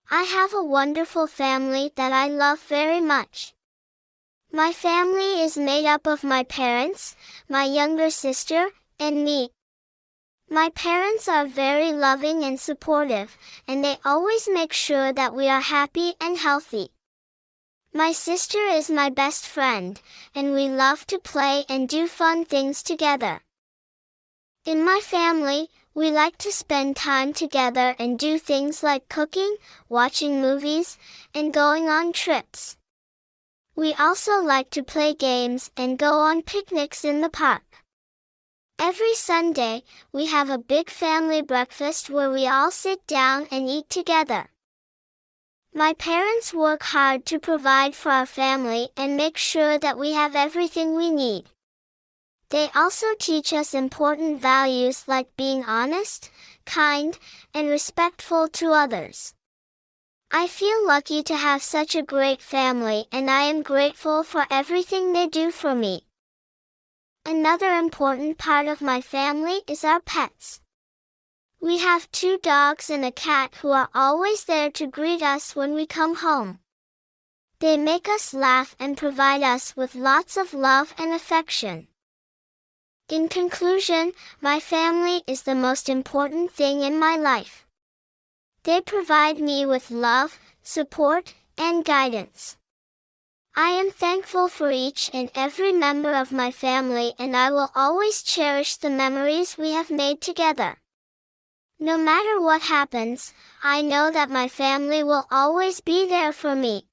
I have a wonderful family that I love very much. My family is made up of my parents, my younger sister, and me. My parents are very loving and supportive, and they always make sure that we are happy and healthy. My sister is my best friend, and we love to play and do fun things together. In my family, we like to spend time together and do things like cooking, watching movies, and going on trips. We also like to play games and go on picnics in the park. Every Sunday, we have a big family breakfast where we all sit down and eat together. My parents work hard to provide for our family and make sure that we have everything we need. They also teach us important values like being honest, kind, and respectful to others. I feel lucky to have such a great family, and I am grateful for everything they do for me. Another important part of my family is our pets. We have 2 dogs and a cat who are always there to greet us when we come home. They make us laugh and provide us with lots of love and affection. In conclusion, my family is the most important thing in my life. They provide me with love, support, and guidance. I am thankful for each and every member of my family, and I will always cherish the memories we have made together. No matter what happens, I know that my family will always be there for me.